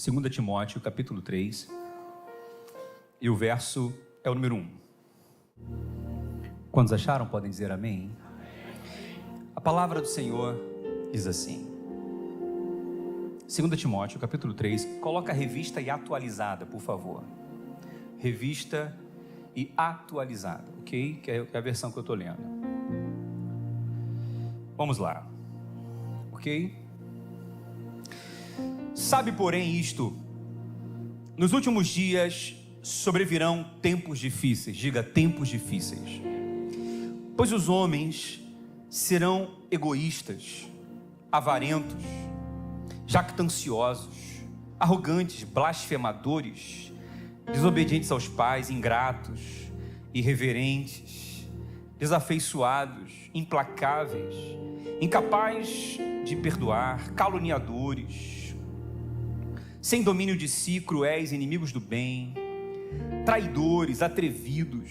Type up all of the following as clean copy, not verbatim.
2 Timóteo, capítulo 3, e o verso é o número 1. Quantos acharam, podem dizer amém? A palavra do Senhor diz assim, 2 Timóteo, capítulo 3, coloca a revista e atualizada, por favor. Revista e atualizada, ok? Que é a versão que eu estou lendo. Vamos lá, ok? Sabe, porém, isto: nos últimos dias sobrevirão tempos difíceis. Diga, tempos difíceis. Pois os homens serão egoístas, avarentos, jactanciosos, arrogantes, blasfemadores, desobedientes aos pais, ingratos, irreverentes, desafeiçoados, implacáveis, incapazes de perdoar, caluniadores, sem domínio de si, cruéis, inimigos do bem, traidores, atrevidos,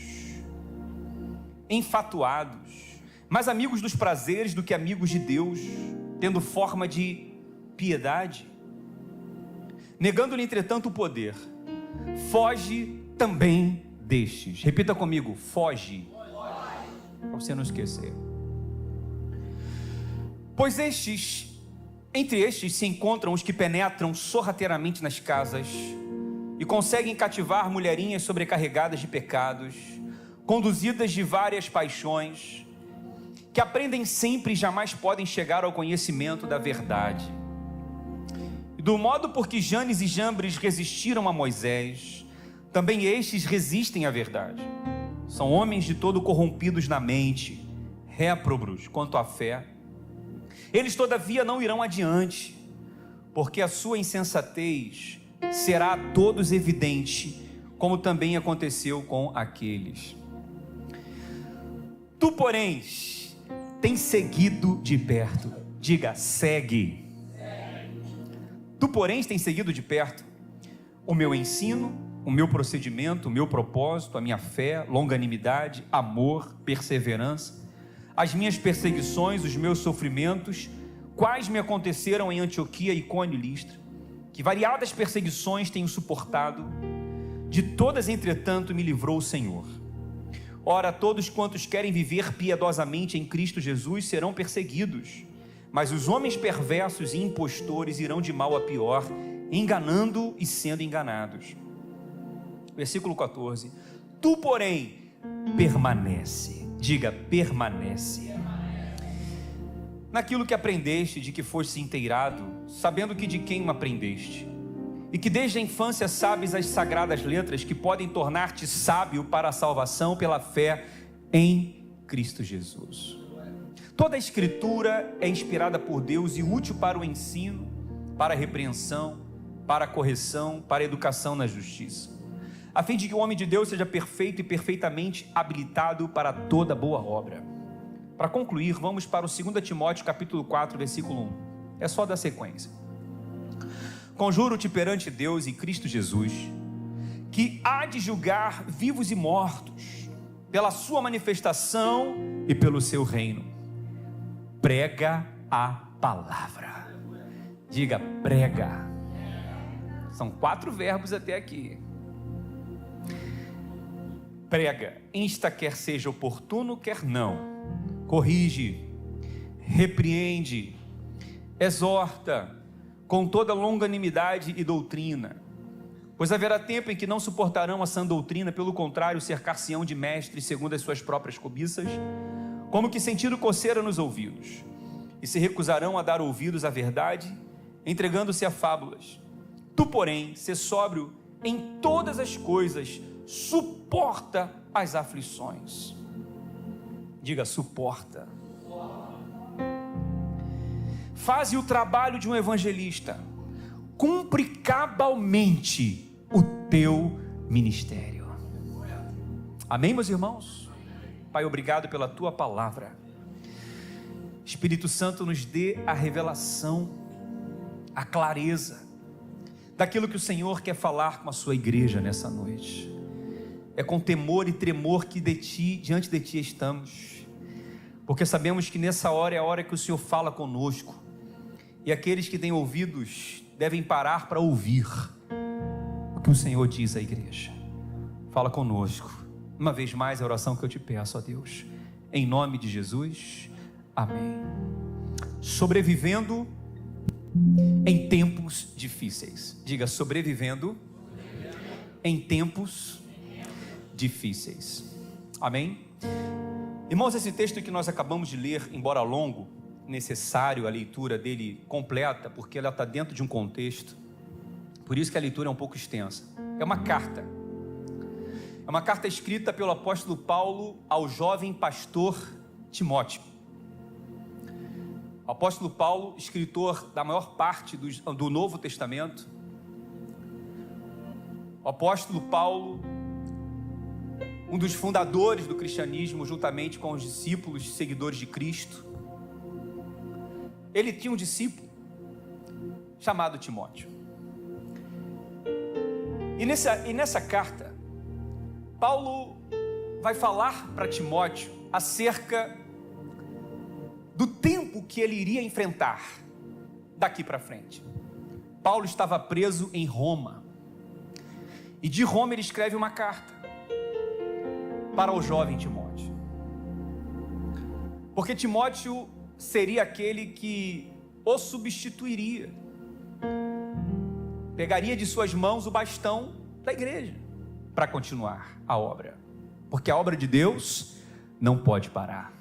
enfatuados, mais amigos dos prazeres do que amigos de Deus, tendo forma de piedade, negando-lhe entretanto o poder. Foge também destes. Repita comigo, foge, para você não esquecer. Pois entre estes se encontram os que penetram sorrateiramente nas casas e conseguem cativar mulherinhas sobrecarregadas de pecados, conduzidas de várias paixões, que aprendem sempre e jamais podem chegar ao conhecimento da verdade. E do modo por que Janes e Jambres resistiram a Moisés, também estes resistem à verdade. São homens de todo corrompidos na mente, réprobos quanto à fé. Eles todavia não irão adiante, porque a sua insensatez será a todos evidente, como também aconteceu com aqueles. Tu, porém, tens seguido de perto. Diga, segue. Tu, porém, tens seguido de perto o meu ensino, o meu procedimento, o meu propósito, a minha fé, longanimidade, amor, perseverança, as minhas perseguições, os meus sofrimentos, quais me aconteceram em Antioquia, Icônio e Listra, que variadas perseguições tenho suportado, de todas, entretanto, me livrou o Senhor. Ora, todos quantos querem viver piedosamente em Cristo Jesus serão perseguidos, mas os homens perversos e impostores irão de mal a pior, enganando e sendo enganados. Versículo 14. Tu, porém, permanece. Diga, permanece. Naquilo que aprendeste, de que foste inteirado, sabendo que de quem aprendeste, e que desde a infância sabes as sagradas letras que podem tornar-te sábio para a salvação pela fé em Cristo Jesus. Toda a escritura é inspirada por Deus e útil para o ensino, para a repreensão, para a correção, para a educação na justiça, a fim de que o homem de Deus seja perfeito e perfeitamente habilitado para toda boa obra. Para concluir, vamos para o 2 Timóteo capítulo 4, versículo 1. É só dar sequência. Conjuro-te perante Deus e Cristo Jesus, que há de julgar vivos e mortos, pela sua manifestação e pelo seu reino. Prega a palavra. Diga, prega. São 4 verbos até aqui. Prega, insta, quer seja oportuno, quer não. Corrige, repreende, exorta, com toda longanimidade e doutrina. Pois haverá tempo em que não suportarão a sã doutrina, pelo contrário, cercar-se-ão de mestres segundo as suas próprias cobiças, como que sentindo coceira nos ouvidos, e se recusarão a dar ouvidos à verdade, entregando-se a fábulas. Tu, porém, sê sóbrio em todas as coisas, suporta as aflições. Diga, suporta. Faze o trabalho de um evangelista, cumpre cabalmente o teu ministério. Amém, meus irmãos? Pai, obrigado pela tua palavra. Espírito Santo, nos dê a revelação, a clareza daquilo que o Senhor quer falar com a sua igreja nessa noite. É com temor e tremor que diante de ti estamos, porque sabemos que nessa hora é a hora que o Senhor fala conosco, e aqueles que têm ouvidos devem parar para ouvir o que o Senhor diz à igreja. Fala conosco. Uma vez mais, a oração que eu te peço, ó Deus. Em nome de Jesus. Amém. Sobrevivendo em tempos difíceis. Diga, sobrevivendo em tempos difíceis. Amém? Irmãos, esse texto que nós acabamos de ler, embora longo, necessário a leitura dele completa, porque ela está dentro de um contexto. Por isso que a leitura é um pouco extensa. É uma carta. É uma carta escrita pelo apóstolo Paulo ao jovem pastor Timóteo. O apóstolo Paulo, escritor da maior parte do Novo Testamento. O apóstolo Paulo, um dos fundadores do cristianismo, juntamente com os discípulos, seguidores de Cristo. Ele tinha um discípulo chamado Timóteo. E nessa carta, Paulo vai falar para Timóteo acerca do tempo que ele iria enfrentar daqui para frente. Paulo estava preso em Roma, e de Roma ele escreve uma carta para o jovem Timóteo, porque Timóteo seria aquele que o substituiria, pegaria de suas mãos o bastão da igreja para continuar a obra, porque a obra de Deus não pode parar.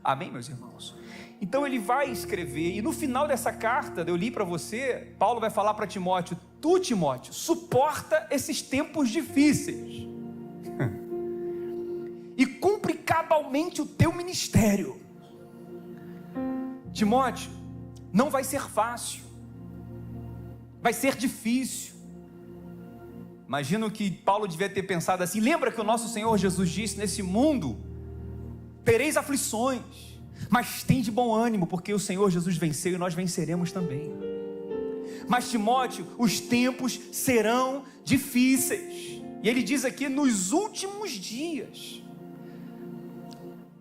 Amém, meus irmãos? Então ele vai escrever, e no final dessa carta, eu li para você, Paulo vai falar para Timóteo: tu, Timóteo, suporta esses tempos difíceis e cumpre cabalmente o teu ministério. Timóteo, não vai ser fácil, vai ser difícil. Imagino que Paulo devia ter pensado assim: lembra que o nosso Senhor Jesus disse: nesse mundo tereis aflições, mas tem de bom ânimo, porque o Senhor Jesus venceu e nós venceremos também. Mas Timóteo, os tempos serão difíceis, e ele diz aqui: nos últimos dias.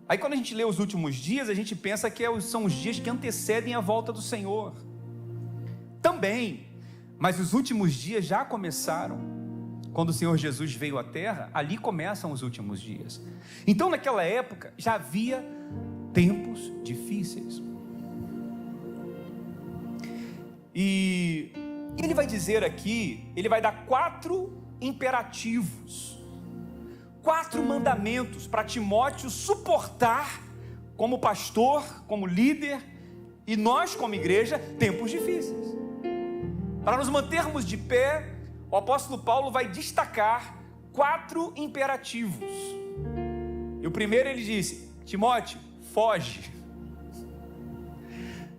Aí quando a gente lê os últimos dias, a gente pensa que são os dias que antecedem a volta do Senhor. Também, mas os últimos dias já começaram. Quando o Senhor Jesus veio à terra, ali começam os últimos dias. Então naquela época já havia tempos difíceis. E ele vai dizer aqui, ele vai dar 4 imperativos, 4 mandamentos para Timóteo suportar como pastor, como líder, e nós como igreja, tempos difíceis. Para nos mantermos de pé, o apóstolo Paulo vai destacar 4 imperativos. E o primeiro ele disse: Timóteo, foge.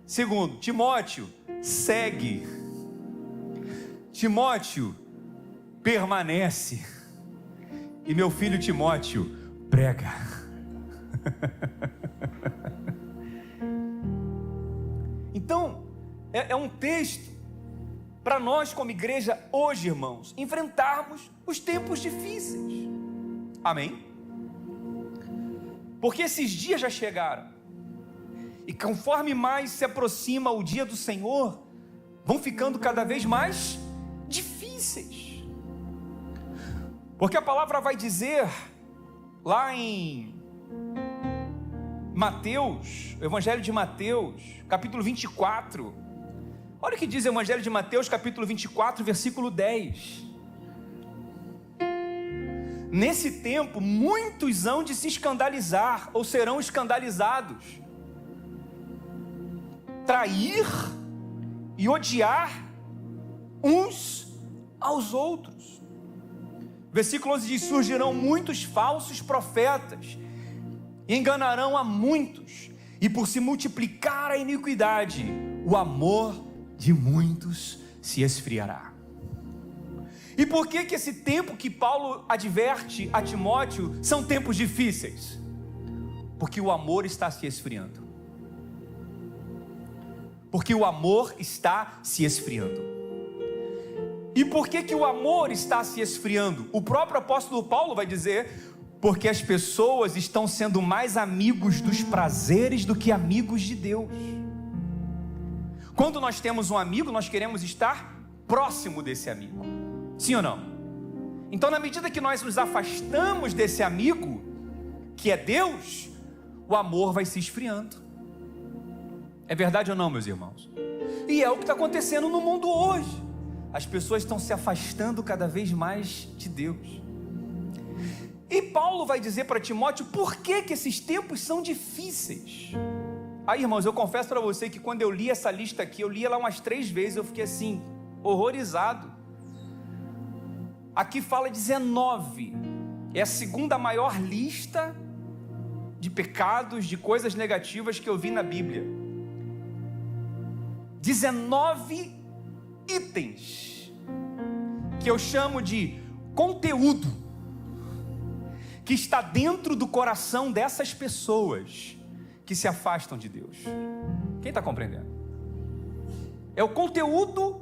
Segundo, Timóteo, segue. Timóteo, permanece. E meu filho Timóteo, prega. Então, é um texto para nós como igreja hoje, irmãos, enfrentarmos os tempos difíceis. Amém? Porque esses dias já chegaram, e conforme mais se aproxima o dia do Senhor, vão ficando cada vez mais difíceis. Porque a palavra vai dizer lá em Mateus, Evangelho de Mateus, capítulo 24, olha o que diz o Evangelho de Mateus, capítulo 24, versículo 10. Nesse tempo, muitos hão de se escandalizar, ou serão escandalizados, trair e odiar uns aos outros. Versículo 11 diz: surgirão muitos falsos profetas, e enganarão a muitos, e por se multiplicar a iniquidade, o amor de muitos se esfriará. E por que esse tempo que Paulo adverte a Timóteo são tempos difíceis? Porque o amor está se esfriando. Porque o amor está se esfriando. E por que o amor está se esfriando? O próprio apóstolo Paulo vai dizer: porque as pessoas estão sendo mais amigos dos prazeres do que amigos de Deus. Quando nós temos um amigo, nós queremos estar próximo desse amigo. Sim ou não? Então, na medida que nós nos afastamos desse amigo, que é Deus, o amor vai se esfriando. É verdade ou não, meus irmãos? E é o que está acontecendo no mundo hoje. As pessoas estão se afastando cada vez mais de Deus. E Paulo vai dizer para Timóteo por que esses tempos são difíceis. Aí, irmãos, eu confesso para você que quando eu li essa lista aqui, eu li ela umas 3 vezes, eu fiquei assim, horrorizado. Aqui fala 19, é a segunda maior lista de pecados, de coisas negativas que eu vi na Bíblia. 19 itens, que eu chamo de conteúdo, que está dentro do coração dessas pessoas que se afastam de Deus. Quem está compreendendo? É o conteúdo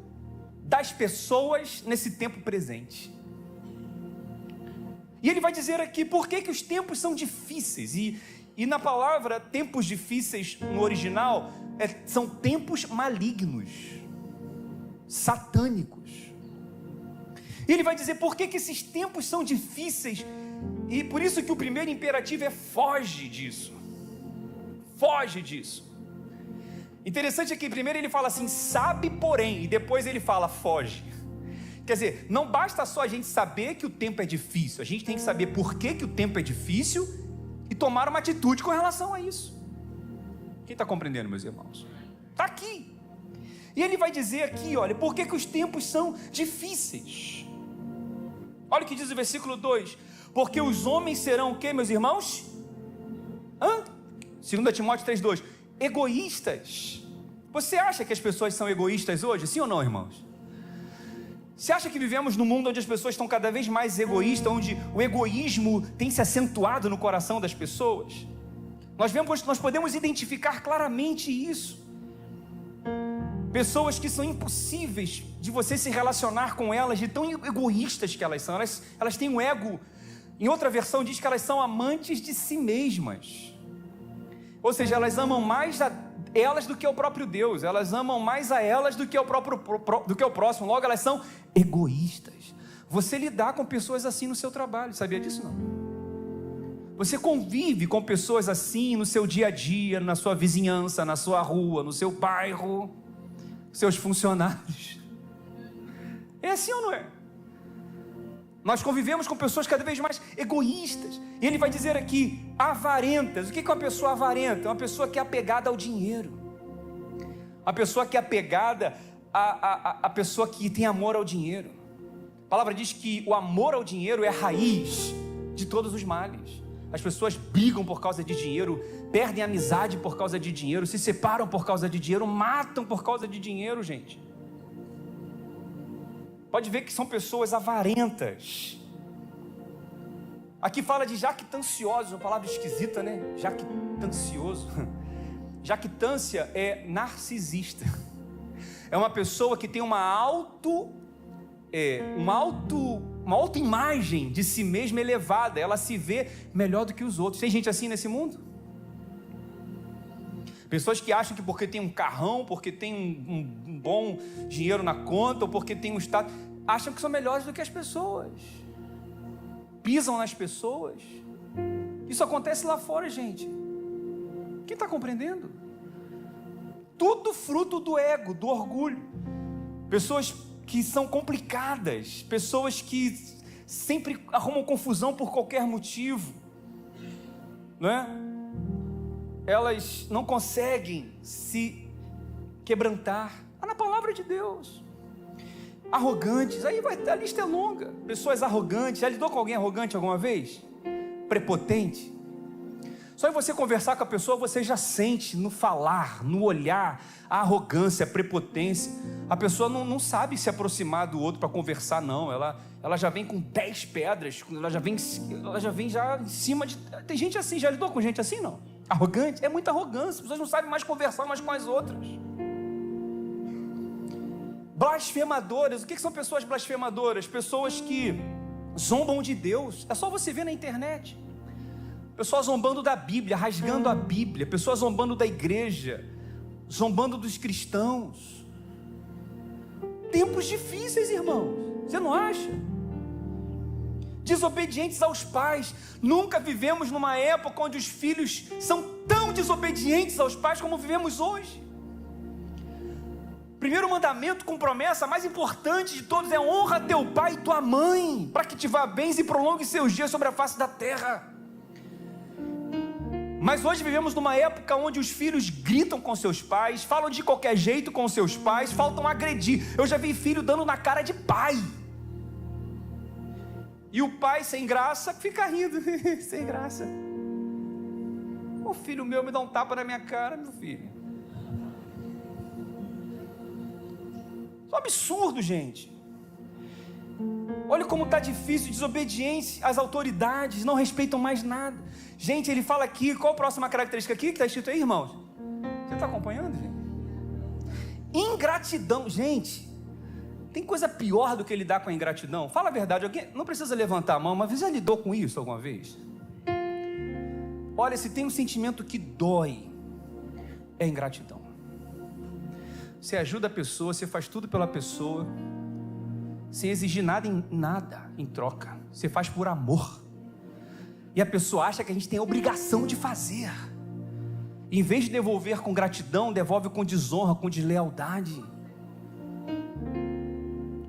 das pessoas nesse tempo presente. E ele vai dizer aqui por que os tempos são difíceis. E na palavra tempos difíceis no original são tempos malignos, satânicos. E ele vai dizer por que esses tempos são difíceis. E por isso que o primeiro imperativo é foge disso. Foge disso. Interessante é que primeiro ele fala assim, sabe porém, e depois ele fala foge. Quer dizer, não basta só a gente saber que o tempo é difícil, a gente tem que saber por que o tempo é difícil e tomar uma atitude com relação a isso. Quem está compreendendo, meus irmãos? Está aqui. E ele vai dizer aqui, olha, por que os tempos são difíceis? Olha o que diz o versículo 2, porque os homens serão o que, meus irmãos? 2 Timóteo 3,2, egoístas. Você acha que as pessoas são egoístas hoje? Sim ou não, irmãos? Você acha que vivemos num mundo onde as pessoas estão cada vez mais egoístas, onde o egoísmo tem se acentuado no coração das pessoas? Nós podemos identificar claramente isso. Pessoas que são impossíveis de você se relacionar com elas, de tão egoístas que elas são. Elas têm um ego. Em outra versão diz que elas são amantes de si mesmas. Ou seja, elas amam mais a elas do que o próprio Deus. Elas amam mais a elas do que o próximo. Logo, elas são egoístas. Você lidar com pessoas assim no seu trabalho, sabia disso não? Você convive com pessoas assim no seu dia a dia, na sua vizinhança, na sua rua, no seu bairro, seus funcionários. É assim ou não é? Nós convivemos com pessoas cada vez mais egoístas. E ele vai dizer aqui, avarentas. O que é uma pessoa avarenta? É uma pessoa que é apegada ao dinheiro. Uma pessoa que é apegada a pessoa que tem amor ao dinheiro. A palavra diz que o amor ao dinheiro é a raiz de todos os males. As pessoas brigam por causa de dinheiro, perdem amizade por causa de dinheiro, se separam por causa de dinheiro, matam por causa de dinheiro, gente. Pode ver que são pessoas avarentas. Aqui fala de jactanciosos, uma palavra esquisita, né? Jactancioso. Jactância é narcisista. É uma pessoa que tem uma autoimagem de si mesma elevada. Ela se vê melhor do que os outros. Tem gente assim nesse mundo? Pessoas que acham que porque tem um carrão, porque tem um bom dinheiro na conta, ou porque tem um status, acham que são melhores do que as pessoas. Pisam nas pessoas. Isso acontece lá fora, gente. Quem está compreendendo? Tudo fruto do ego, do orgulho. Pessoas que são complicadas, pessoas que sempre arrumam confusão por qualquer motivo, não é? Elas não conseguem se quebrantar. Na palavra de Deus. Arrogantes, a lista é longa. Pessoas arrogantes. Já lidou com alguém arrogante alguma vez? Prepotente. Só em você conversar com a pessoa, você já sente no falar, no olhar, a arrogância, a prepotência. A pessoa não sabe se aproximar do outro para conversar, não. Ela já vem com 10 pedras, ela já vem em cima de... Tem gente assim, já lidou com gente assim, não? Arrogante? É muita arrogância, as pessoas não sabem mais conversar umas com as outras. Blasfemadoras, o que são pessoas blasfemadoras? Pessoas que zombam de Deus. É só você ver na internet. Pessoas zombando da Bíblia, rasgando a Bíblia. Pessoas zombando da igreja. zombando dos cristãos. Tempos difíceis, irmãos, você não acha? Desobedientes aos pais. Nunca vivemos numa época onde os filhos são tão desobedientes aos pais como vivemos hoje. Primeiro mandamento com promessa, mais importante de todos, é honra teu pai e tua mãe, para que te vá bem e prolongue seus dias sobre a face da terra. Mas hoje vivemos numa época onde os filhos gritam com seus pais, falam de qualquer jeito com seus pais, faltam agredir. Eu já vi filho dando na cara de pai. E o pai, sem graça, fica rindo. Sem graça. O filho meu me dá um tapa na minha cara, meu filho. Isso é um absurdo, gente. Olha como está difícil, desobediência às autoridades, não respeitam mais nada. Gente, ele fala aqui, qual a próxima característica aqui que está escrito aí, irmãos? Você está acompanhando, gente? Ingratidão, gente. Tem coisa pior do que lidar com a ingratidão? Fala a verdade, alguém não precisa levantar a mão, mas você já lidou com isso alguma vez? Olha, se tem um sentimento que dói, é ingratidão. Você ajuda a pessoa, você faz tudo pela pessoa, sem exigir nada em troca. Você faz por amor. E a pessoa acha que a gente tem a obrigação de fazer. E em vez de devolver com gratidão, devolve com desonra, com deslealdade.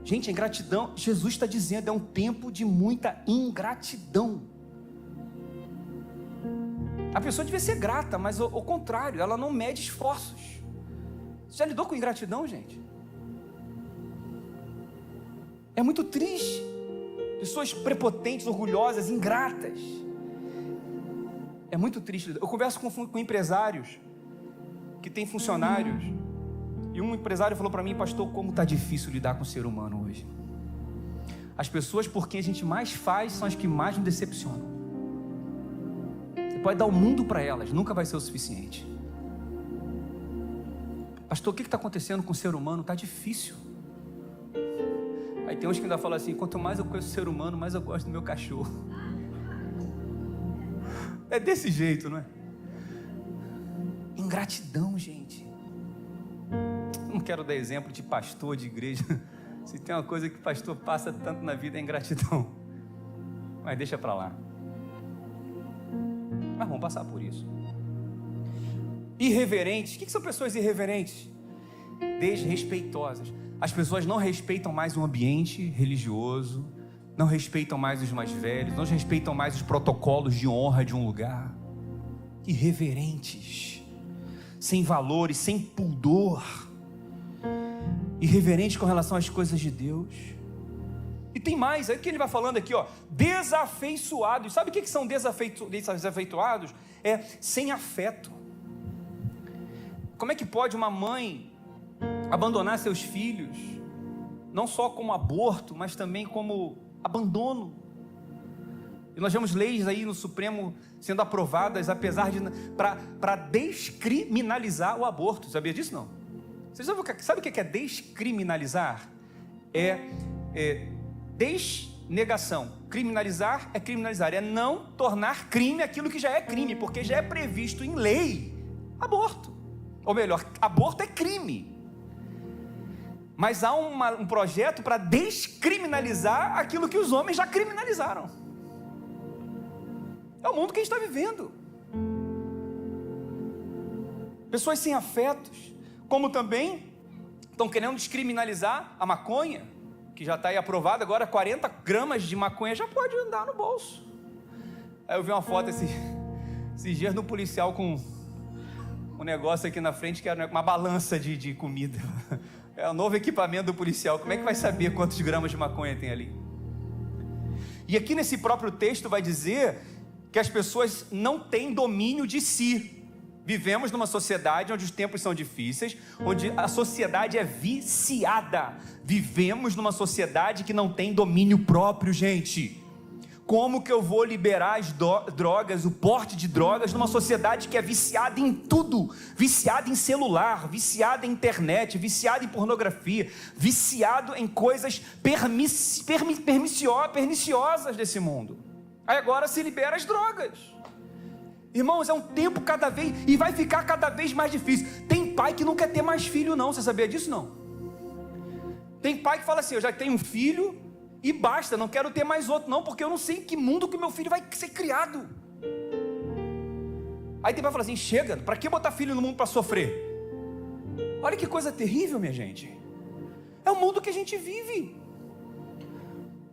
Gente, a ingratidão, Jesus está dizendo, é um tempo de muita ingratidão. A pessoa devia ser grata, mas ao contrário, ela não mede esforços. Você já lidou com ingratidão, gente? É muito triste. Pessoas prepotentes, orgulhosas, ingratas. É muito triste. Eu converso com empresários que têm funcionários. E um empresário falou para mim, pastor, como está difícil lidar com o ser humano hoje. As pessoas por quem a gente mais faz são as que mais nos decepcionam. Você pode dar o mundo para elas, nunca vai ser o suficiente. Pastor, o que está acontecendo com o ser humano? Está difícil. Aí tem uns que ainda falam assim, quanto mais eu conheço o ser humano, mais eu gosto do meu cachorro. É desse jeito, não é? Ingratidão, gente. Não quero dar exemplo de pastor de igreja. Se tem uma coisa que pastor passa tanto na vida é ingratidão. Mas deixa para lá. Mas vamos passar por isso. Irreverentes. O que são pessoas irreverentes? Desrespeitosas. As pessoas não respeitam mais o ambiente religioso, não respeitam mais os mais velhos, não respeitam mais os protocolos de honra de um lugar. Irreverentes, sem valores, sem pudor, irreverentes com relação às coisas de Deus. E tem mais, aí que ele vai falando aqui, ó, desafeiçoados. Sabe o que são desafeituados? É sem afeto. Como é que pode uma mãe abandonar seus filhos, não só como aborto, mas também como abandono? E nós vemos leis aí no Supremo sendo aprovadas, apesar de para descriminalizar o aborto. Sabia disso, não? Você sabe o que é descriminalizar? É desnegação. Criminalizar é criminalizar, é não tornar crime aquilo que já é crime, porque já é previsto em lei aborto. Ou melhor, aborto é crime. Mas há um projeto para descriminalizar aquilo que os homens já criminalizaram. É o mundo que a gente está vivendo. Pessoas sem afetos, como também estão querendo descriminalizar a maconha, que já está aí aprovada agora, 40 gramas de maconha já pode andar no bolso. Aí eu vi uma foto esses dias no policial com um negócio aqui na frente que era uma balança de comida. É o novo equipamento do policial. Como é que vai saber quantos gramas de maconha tem ali? E aqui nesse próprio texto vai dizer que as pessoas não têm domínio de si. Vivemos numa sociedade onde os tempos são difíceis, onde a sociedade é viciada. Vivemos numa sociedade que não tem domínio próprio, gente. Como que eu vou liberar as drogas, o porte de drogas, numa sociedade que é viciada em tudo? Viciada em celular, viciada em internet, viciada em pornografia, viciado em coisas perniciosas desse mundo. Aí agora se libera as drogas. Irmãos, é um tempo cada vez, e vai ficar cada vez mais difícil. Tem pai que não quer ter mais filho não, você sabia disso não? Tem pai que fala assim, eu já tenho um filho e basta, não quero ter mais outro não, porque eu não sei em que mundo que meu filho vai ser criado. Aí tem pai que fala assim, chega, para que botar filho no mundo para sofrer? Olha que coisa terrível, minha gente. É o mundo que a gente vive.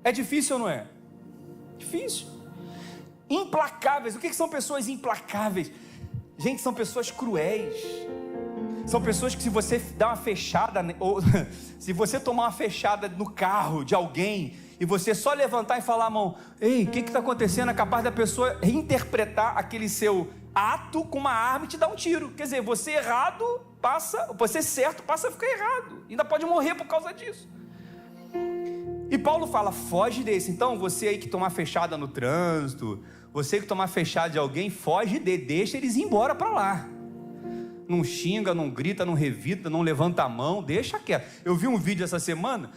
É difícil ou não é? Difícil. Implacáveis. O que são pessoas implacáveis? Gente, são pessoas cruéis. São pessoas que se você dá uma fechada, ou se você tomar uma fechada no carro de alguém, e você só levantar e falar a mão, ei, o que está acontecendo? É capaz da pessoa reinterpretar aquele seu ato com uma arma e te dar um tiro. Quer dizer, você errado passa, você certo passa a ficar errado. Ainda pode morrer por causa disso. E Paulo fala, foge desse. Então você aí que tomar fechada no trânsito, você que tomar fechada de alguém, foge deixa eles ir embora para lá. Não xinga, não grita, não revida, não levanta a mão, deixa quieto. Eu vi um vídeo essa semana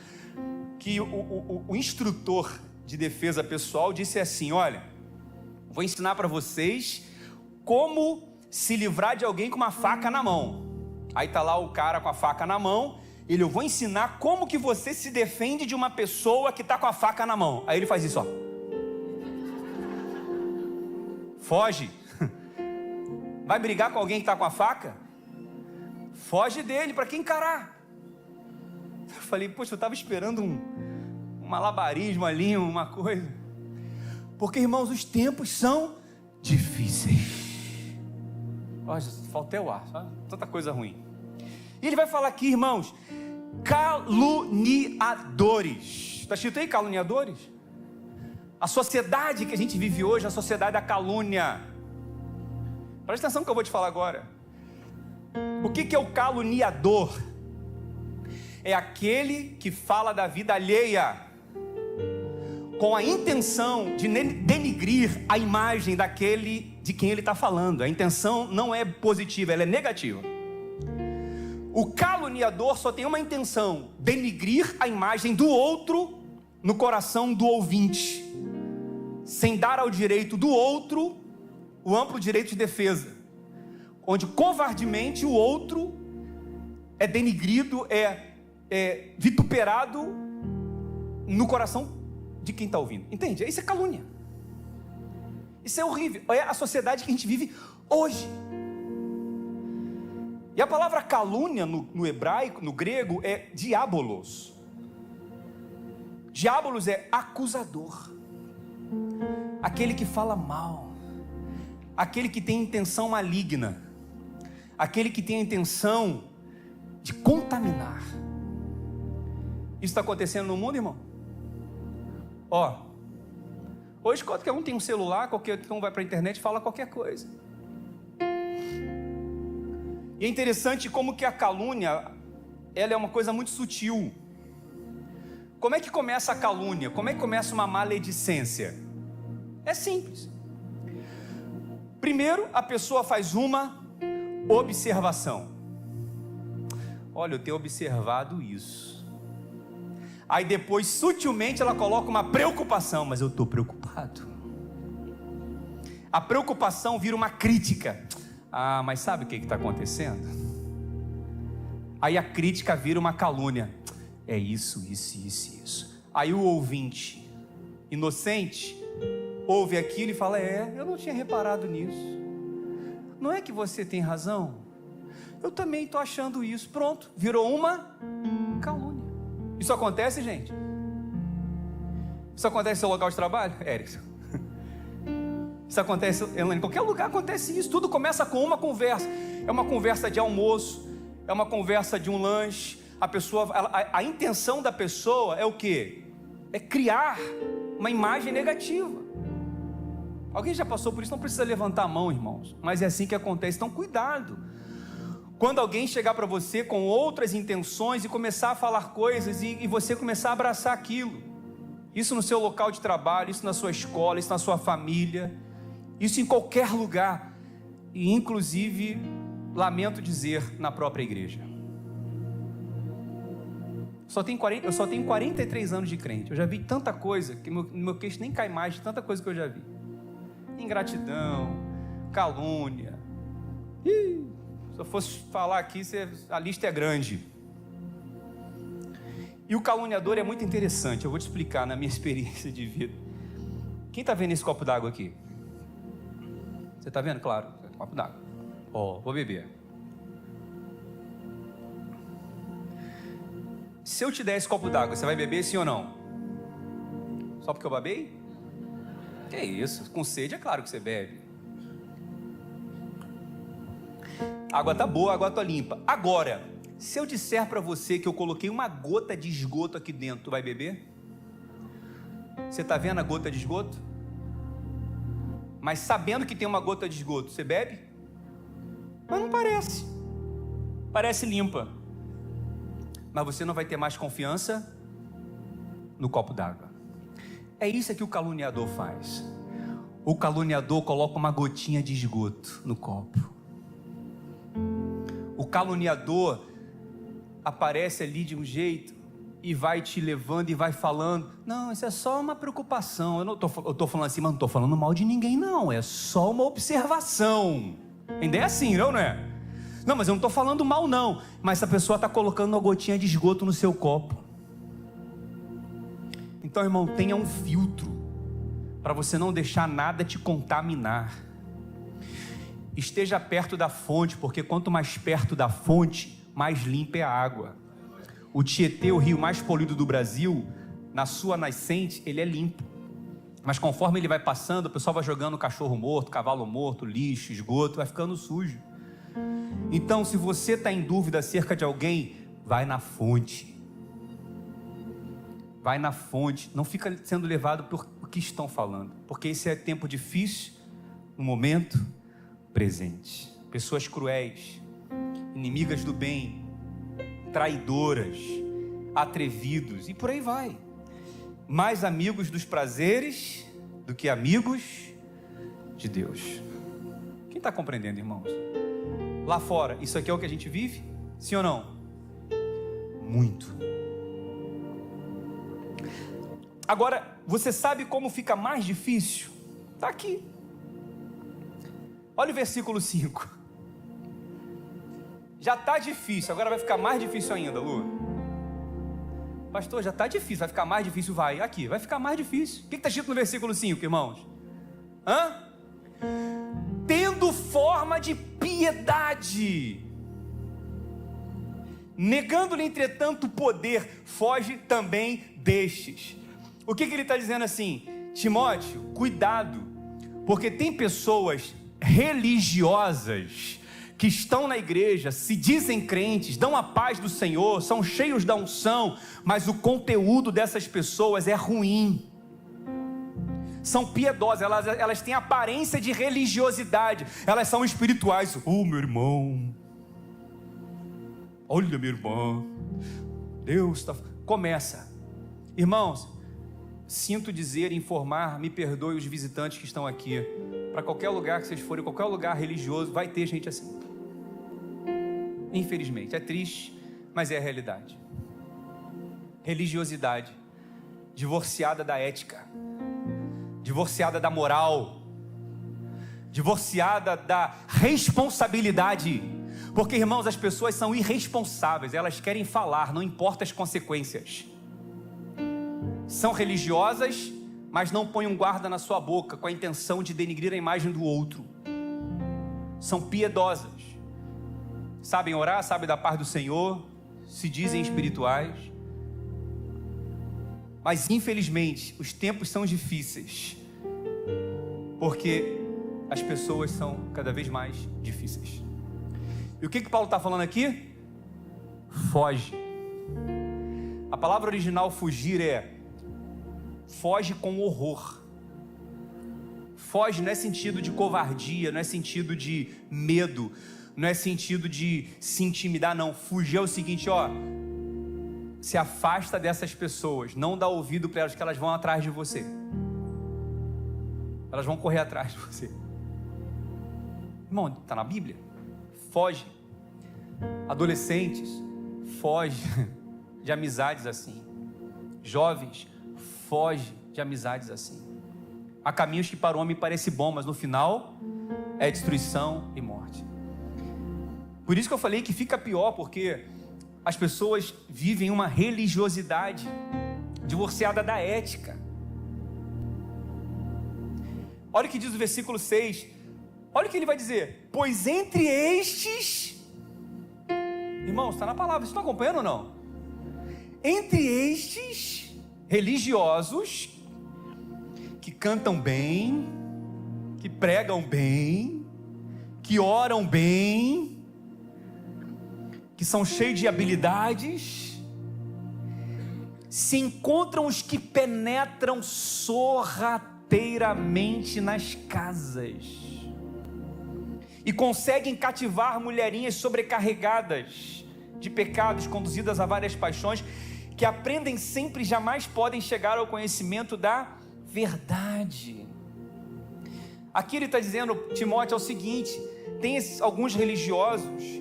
que o instrutor de defesa pessoal disse assim, olha, vou ensinar para vocês como se livrar de alguém com uma faca na mão. Aí tá lá o cara com a faca na mão, eu vou ensinar como que você se defende de uma pessoa que está com a faca na mão. Aí ele faz isso, ó. Foge. Vai brigar com alguém que está com a faca? Foge dele, para quem encarar. Eu falei, poxa, eu estava esperando um malabarismo ali, uma coisa. Porque, irmãos, os tempos são difíceis. Olha, falta até o ar, sabe? Tanta coisa ruim. E ele vai falar aqui, irmãos, caluniadores. Está escrito aí, caluniadores? A sociedade que a gente vive hoje é a sociedade da calúnia. Presta atenção no que eu vou te falar agora. O que é o caluniador? É aquele que fala da vida alheia com a intenção de denigrir a imagem daquele de quem ele está falando. A intenção não é positiva, ela é negativa. O caluniador só tem uma intenção: denigrir a imagem do outro no coração do ouvinte, sem dar ao direito do outro o amplo direito de defesa, onde covardemente o outro é denigrido, é vituperado no coração de quem está ouvindo. Entende? Isso é calúnia. Isso é horrível. É a sociedade que a gente vive hoje. E a palavra calúnia no hebraico, no grego, é diabolos. Diabolos é acusador, aquele que fala mal, aquele que tem intenção maligna, aquele que tem a intenção de contaminar. Isso está acontecendo no mundo, irmão? Hoje qualquer um tem um celular, qualquer um vai para a internet e fala qualquer coisa. E é interessante como que a calúnia, ela é uma coisa muito sutil. Como é que começa a calúnia? Como é que começa uma maledicência? É simples. Primeiro, a pessoa faz uma observação. Olha, eu tenho observado isso. Aí depois, sutilmente, ela coloca uma preocupação. Mas eu estou preocupado. A preocupação vira uma crítica. Ah, mas sabe o que está acontecendo? Aí a crítica vira uma calúnia. É isso. Aí o ouvinte, inocente, ouve aquilo e fala, eu não tinha reparado nisso. Não é que você tem razão? Eu também estou achando isso. Pronto, virou uma calúnia. Isso acontece, gente? Isso acontece no seu local de trabalho, Erickson? Isso acontece em qualquer lugar, acontece isso. Tudo começa com uma conversa. É uma conversa de almoço, é uma conversa de um lanche. A intenção da pessoa é o quê? É criar uma imagem negativa. Alguém já passou por isso? Não precisa levantar a mão, irmãos, mas é assim que acontece. Então cuidado quando alguém chegar para você com outras intenções e começar a falar coisas e você começar a abraçar aquilo. Isso no seu local de trabalho, isso na sua escola, isso na sua família, isso em qualquer lugar, e inclusive, lamento dizer, na própria igreja. Eu só tenho 43 anos de crente. Eu já vi tanta coisa que meu queixo nem cai mais de tanta coisa que eu já vi. Ingratidão, calúnia. Se eu fosse falar aqui, a lista é grande. E o caluniador é muito interessante, eu vou te explicar na minha experiência de vida. Quem está vendo esse copo d'água aqui? Você está vendo? Claro, copo d'água. Vou beber. Se eu te der esse copo d'água, você vai beber sim ou não? Só porque eu babei? Que isso, com sede é claro que você bebe. A água tá boa, a água tá limpa. Agora, se eu disser para você que eu coloquei uma gota de esgoto aqui dentro, tu vai beber? Você está vendo a gota de esgoto? Mas sabendo que tem uma gota de esgoto, você bebe? Mas não parece. Parece limpa. Mas você não vai ter mais confiança no copo d'água. É isso que o caluniador faz. O caluniador coloca uma gotinha de esgoto no copo. O caluniador aparece ali de um jeito e vai te levando e vai falando, não, isso é só uma preocupação, eu estou falando assim, mas não estou falando mal de ninguém não, é só uma observação. Ainda é assim, não é? Não, mas eu não estou falando mal não, mas essa pessoa está colocando uma gotinha de esgoto no seu copo. Então, irmão, tenha um filtro para você não deixar nada te contaminar. Esteja perto da fonte, porque quanto mais perto da fonte, mais limpa é a água. O Tietê, o rio mais poluído do Brasil, na sua nascente, ele é limpo. Mas conforme ele vai passando, o pessoal vai jogando cachorro morto, cavalo morto, lixo, esgoto, vai ficando sujo. Então, se você está em dúvida acerca de alguém, vai na fonte. Vai na fonte, não fica sendo levado por o que estão falando, porque esse é tempo difícil, no momento presente. Pessoas cruéis, inimigas do bem, traidoras, atrevidos e por aí vai. Mais amigos dos prazeres do que amigos de Deus. Quem está compreendendo, irmãos? Lá fora, isso aqui é o que a gente vive? Sim ou não? Muito. Agora, você sabe como fica mais difícil? Está aqui. Olha o versículo 5. Já está difícil, agora vai ficar mais difícil ainda, Lu. Pastor, já está difícil, vai ficar mais difícil, vai. Aqui, vai ficar mais difícil. O que está escrito no versículo 5, irmãos? Tendo forma de piedade, negando-lhe entretanto o poder, foge também destes. O que ele está dizendo assim? Timóteo, cuidado, porque tem pessoas religiosas que estão na igreja, se dizem crentes, dão a paz do Senhor, são cheios da unção, mas o conteúdo dessas pessoas é ruim. São piedosas, elas têm aparência de religiosidade, elas são espirituais. Meu irmão, olha minha irmã, Deus está... Começa. Irmãos, sinto dizer e informar, me perdoe os visitantes que estão aqui, para qualquer lugar que vocês forem, qualquer lugar religioso, vai ter gente assim. Infelizmente, é triste, mas é a realidade. Religiosidade, divorciada da ética, divorciada da moral, divorciada da responsabilidade, porque, irmãos, as pessoas são irresponsáveis, elas querem falar, não importa as consequências. São religiosas, mas não põem um guarda na sua boca com a intenção de denigrir a imagem do outro. São piedosas, sabem orar, sabem da paz do Senhor, se dizem espirituais, mas infelizmente os tempos são difíceis, porque as pessoas são cada vez mais difíceis. E o que Paulo está falando aqui? Foge. A palavra original fugir é foge com horror. Foge não é sentido de covardia, não é sentido de medo, não é sentido de se intimidar, não. Fugir é o seguinte, se afasta dessas pessoas, não dá ouvido para elas, que elas vão atrás de você. Elas vão correr atrás de você. Irmão, está na Bíblia? Foge. Adolescentes, foge de amizades assim. Jovens, foge de amizades assim. Há caminhos que para o homem parecem bons, mas no final é destruição e morte. Por isso que eu falei que fica pior, porque as pessoas vivem uma religiosidade divorciada da ética. Olha o que diz o versículo 6. Olha o que ele vai dizer: pois entre estes, irmãos, está na palavra, vocês estão acompanhando ou não? Entre estes religiosos, que cantam bem, que pregam bem, que oram bem, que são cheios de habilidades, se encontram os que penetram sorrateiramente nas casas e conseguem cativar mulherinhas sobrecarregadas de pecados, conduzidas a várias paixões, que aprendem sempre e jamais podem chegar ao conhecimento da verdade. Aqui ele está dizendo, Timóteo, é o seguinte: tem alguns religiosos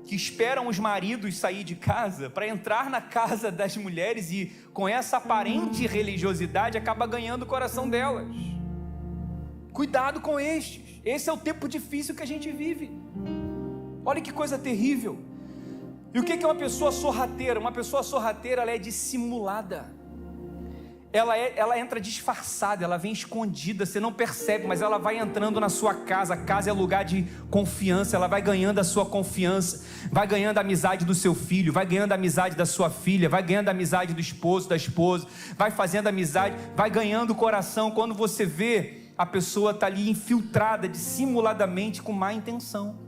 que esperam os maridos sair de casa para entrar na casa das mulheres e, com essa aparente religiosidade, acaba ganhando o coração delas. Cuidado com estes. Esse é o tempo difícil que a gente vive. Olha que coisa terrível. E o que é uma pessoa sorrateira? Uma pessoa sorrateira, ela é dissimulada. Ela entra disfarçada, ela vem escondida, você não percebe, mas ela vai entrando na sua casa. A casa é lugar de confiança, ela vai ganhando a sua confiança, vai ganhando a amizade do seu filho, vai ganhando a amizade da sua filha, vai ganhando a amizade do esposo, da esposa, vai fazendo amizade, vai ganhando o coração. Quando você vê, a pessoa está ali infiltrada, dissimuladamente, com má intenção.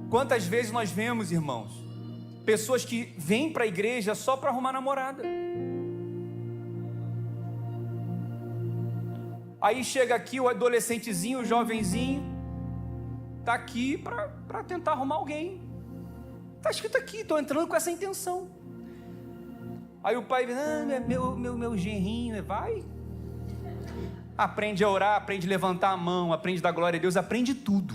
Quantas vezes nós vemos, irmãos, pessoas que vêm para a igreja só para arrumar namorada. Aí chega aqui o adolescentezinho, o jovenzinho, está aqui para tentar arrumar alguém. Está escrito aqui, estou entrando com essa intenção. Aí o pai diz: meu genrinho, vai. Aprende a orar, aprende a levantar a mão, aprende a dar glória a Deus, aprende tudo.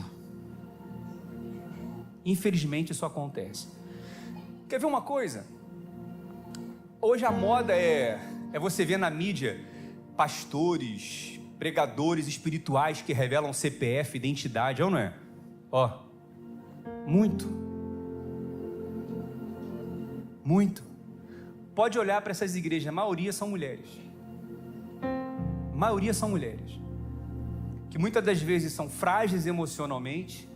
Infelizmente isso acontece. Quer ver uma coisa? Hoje a moda é você ver na mídia pastores, pregadores espirituais que revelam CPF, identidade, ou não é? Muito. Pode olhar para essas igrejas, a maioria são mulheres. Que muitas das vezes são frágeis emocionalmente,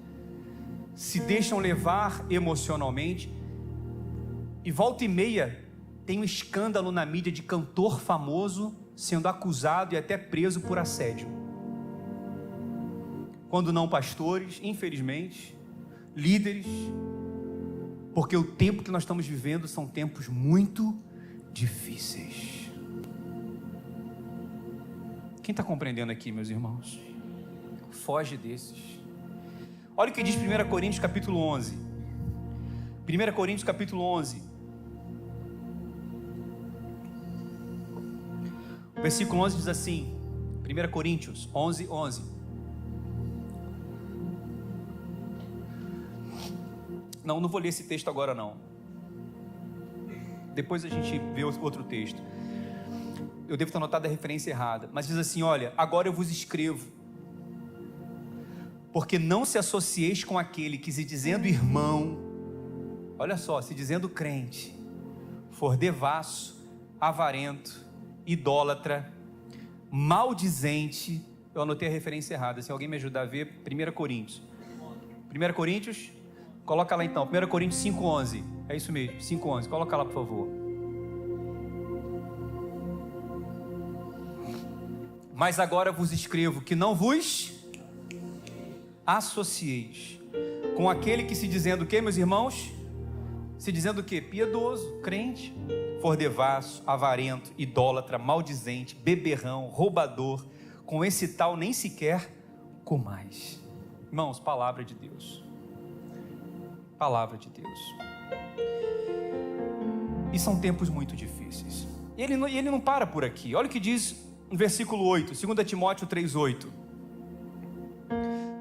se deixam levar emocionalmente, e volta e meia tem um escândalo na mídia de cantor famoso sendo acusado e até preso por assédio. Quando não pastores, infelizmente, líderes, porque o tempo que nós estamos vivendo são tempos muito difíceis. Quem está compreendendo aqui, meus irmãos? Foge desses. Olha o que diz 1 Coríntios capítulo 11. 1 Coríntios capítulo 11. O versículo 11 diz assim, 1 Coríntios 11, 11. Não vou ler esse texto agora não. Depois a gente vê outro texto. Eu devo ter anotado a referência errada, mas diz assim: olha, agora eu vos escrevo, porque não se associeis com aquele que, se dizendo irmão, olha só, se dizendo crente, for devasso, avarento, idólatra, maldizente. Eu anotei a referência errada, se alguém me ajudar a ver, 1 Coríntios, coloca lá então, 1 Coríntios 5,11, é isso mesmo, 5,11, coloca lá por favor. Mas agora vos escrevo que não vos associeis com aquele que, se dizendo o que, meus irmãos? Se dizendo o que? Piedoso, crente, for devasso, avarento, idólatra, maldizente, beberrão, roubador, com esse tal nem sequer comais. Irmãos, palavra de Deus. Palavra de Deus. E são tempos muito difíceis. E ele não para por aqui. Olha o que diz no versículo 8, 2 Timóteo 3,8.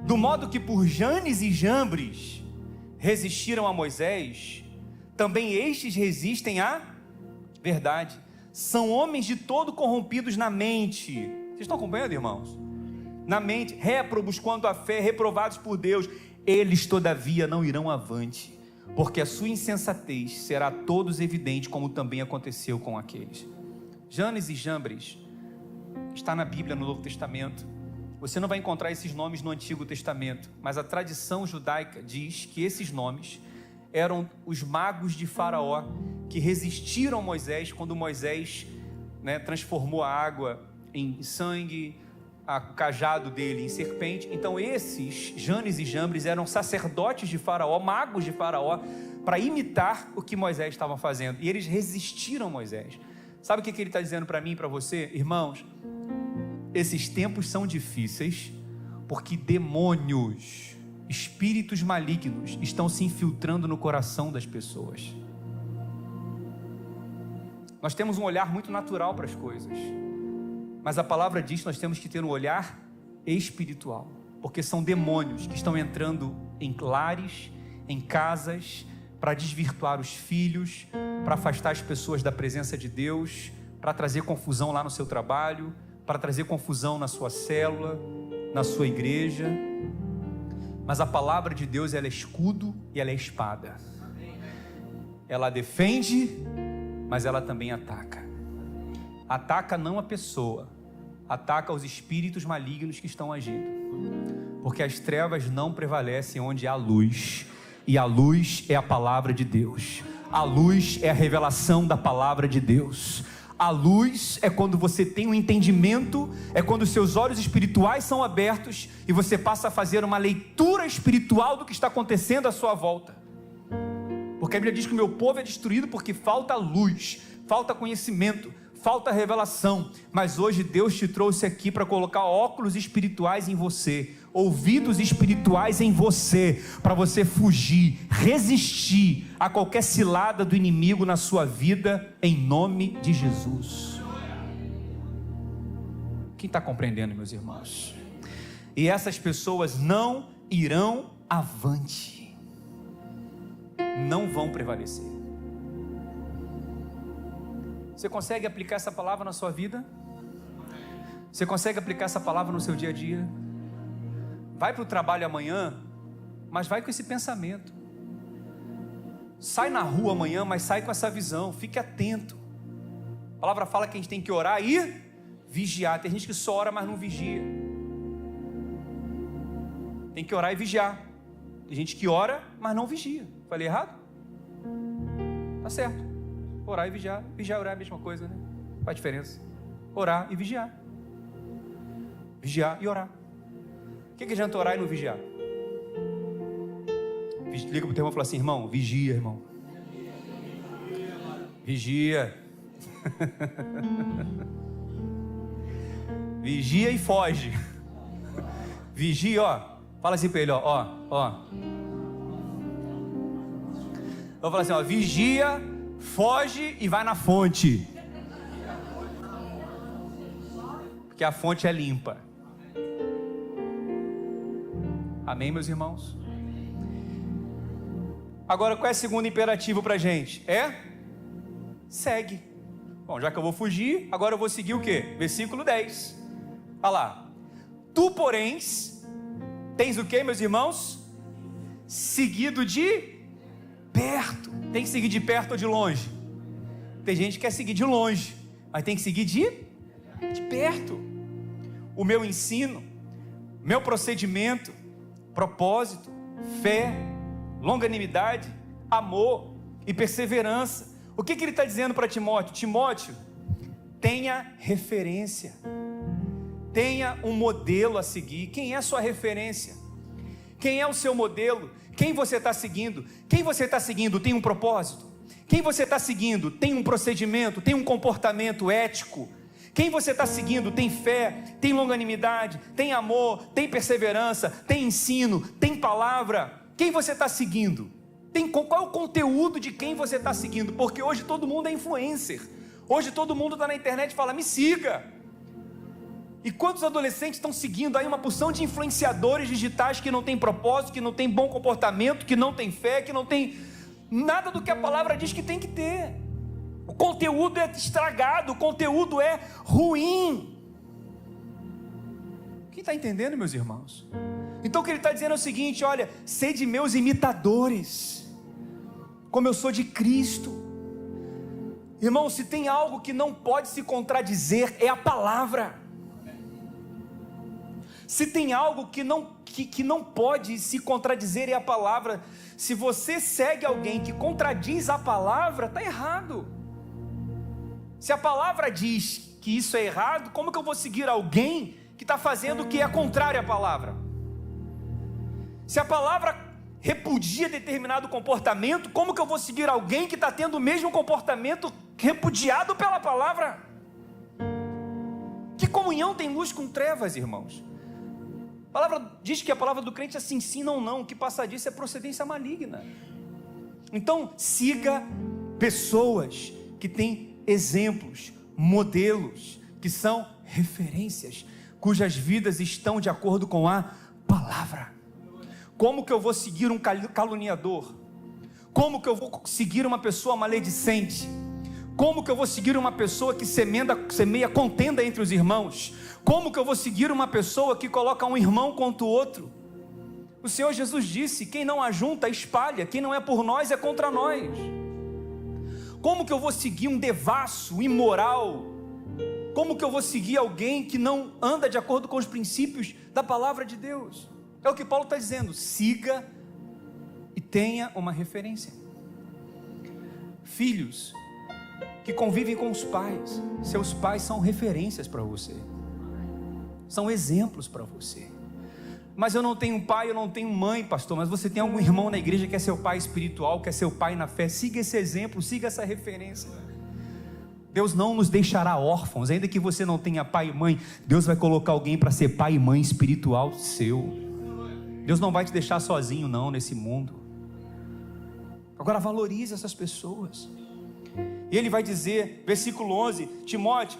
Do modo que por Janes e Jambres resistiram a Moisés, também estes resistem à verdade. São homens de todo corrompidos na mente. Vocês estão acompanhando, irmãos? na mente, réprobos quanto à fé, reprovados por Deus, eles todavia não irão avante, porque a sua insensatez será a todos evidente, como também aconteceu com aqueles. Janes e Jambres está na Bíblia, no Novo Testamento. Você não vai encontrar esses nomes no Antigo Testamento, mas a tradição judaica diz que esses nomes eram os magos de Faraó, que resistiram a Moisés, quando Moisés, transformou a água em sangue, o cajado dele em serpente. Então esses, Janes e Jambres, eram sacerdotes de Faraó, magos de Faraó, para imitar o que Moisés estava fazendo, e eles resistiram a Moisés. Sabe o que ele está dizendo para mim e para você? Irmãos, esses tempos são difíceis, porque demônios, espíritos malignos estão se infiltrando no coração das pessoas. Nós temos um olhar muito natural para as coisas, mas a palavra diz que nós temos que ter um olhar espiritual, porque são demônios que estão entrando em lares, em casas, para desvirtuar os filhos, para afastar as pessoas da presença de Deus, para trazer confusão lá no seu trabalho, para trazer confusão na sua célula, na sua igreja. Mas a palavra de Deus, ela é escudo e ela é espada. Ela defende, mas ela também ataca. Ataca não a pessoa, ataca os espíritos malignos que estão agindo, porque as trevas não prevalecem onde há luz, e a luz é a palavra de Deus. A luz é a revelação da palavra de Deus. A luz é quando você tem um entendimento, é quando os seus olhos espirituais são abertos e você passa a fazer uma leitura espiritual do que está acontecendo à sua volta. Porque a Bíblia diz que o meu povo é destruído porque falta luz, falta conhecimento, falta revelação. Mas hoje Deus te trouxe aqui para colocar óculos espirituais em você, ouvidos espirituais em você, para você fugir, resistir a qualquer cilada do inimigo na sua vida, em nome de Jesus. Quem está compreendendo, meus irmãos? E essas pessoas não irão avante, não vão prevalecer. Você consegue aplicar essa palavra na sua vida? Você consegue aplicar essa palavra no seu dia a dia? Vai para o trabalho amanhã, mas vai com esse pensamento. Sai na rua amanhã, mas sai com essa visão. Fique atento. A palavra fala que a gente tem que orar e vigiar. Tem gente que só ora, mas não vigia. Tem que orar e vigiar. Tem gente que ora, mas não vigia. Falei errado? Tá certo. Orar e vigiar. Vigiar e orar é a mesma coisa, né? Faz diferença. Orar e vigiar. Vigiar e orar. O que adianta orar e não vigiar? Liga para o teu irmão e fala assim: irmão, vigia, irmão. Vigia. Vigia e foge. Vigia, ó. Fala assim para ele, ó. Vou falar assim, ó. Vigia, foge e vai na fonte. Porque a fonte é limpa. Amém, meus irmãos? Agora, qual é o segundo imperativo para a gente? Segue. Bom, já que eu vou fugir, agora eu vou seguir o quê? Versículo 10. Olha lá. Tu, porém, tens o quê, meus irmãos? Seguido de perto. Tem que seguir de perto ou de longe? Tem gente que quer seguir de longe, mas tem que seguir de perto. O meu ensino, meu procedimento, propósito, fé, longanimidade, amor e perseverança. O que ele está dizendo para Timóteo? Timóteo, tenha referência, tenha um modelo a seguir. Quem é a sua referência? Quem é o seu modelo? Quem você está seguindo? Quem você está seguindo tem um propósito? Quem você está seguindo tem um procedimento, tem um comportamento ético? Quem você está seguindo tem fé, tem longanimidade, tem amor, tem perseverança, tem ensino, tem palavra? Quem você está seguindo? Qual é o conteúdo de quem você está seguindo? Porque hoje todo mundo é influencer. Hoje todo mundo está na internet e fala, me siga. E quantos adolescentes estão seguindo aí uma porção de influenciadores digitais que não tem propósito, que não tem bom comportamento, que não tem fé, que não tem nada do que a palavra diz que tem que ter. O conteúdo é estragado, o conteúdo é ruim. Quem está entendendo, meus irmãos? Então o que ele está dizendo é o seguinte: olha, sede meus imitadores, como eu sou de Cristo. Irmão, se tem algo que não pode se contradizer, é a palavra. Se tem algo que não pode se contradizer, é a palavra. Se você segue alguém que contradiz a palavra, está errado. Se a palavra diz que isso é errado, como que eu vou seguir alguém que está fazendo o que é contrário à palavra? Se a palavra repudia determinado comportamento, como que eu vou seguir alguém que está tendo o mesmo comportamento repudiado pela palavra? Que comunhão tem luz com trevas, irmãos? A palavra diz que a palavra do crente é sim, sim, não, não. O que passa disso é procedência maligna. Então, siga pessoas que têm exemplos, modelos, que são referências, cujas vidas estão de acordo com a palavra. Como que eu vou seguir um caluniador? Como que eu vou seguir uma pessoa maledicente? Como que eu vou seguir uma pessoa que semeia contenda entre os irmãos? Como que eu vou seguir uma pessoa que coloca um irmão contra o outro? O Senhor Jesus disse: quem não ajunta, espalha. Quem não é por nós, é contra nós. Como que eu vou seguir um devasso, imoral? Como que eu vou seguir alguém que não anda de acordo com os princípios da palavra de Deus? É o que Paulo está dizendo: siga e tenha uma referência. Filhos que convivem com os pais, seus pais são referências para você, são exemplos para você. Mas eu não tenho pai, eu não tenho mãe, pastor. Mas você tem algum irmão na igreja que é seu pai espiritual, que é seu pai na fé? Siga esse exemplo, siga essa referência. Deus não nos deixará órfãos, ainda que você não tenha pai e mãe. Deus vai colocar alguém para ser pai e mãe espiritual seu. Deus não vai te deixar sozinho não nesse mundo. Agora valorize essas pessoas. E ele vai dizer, versículo 11: Timóteo,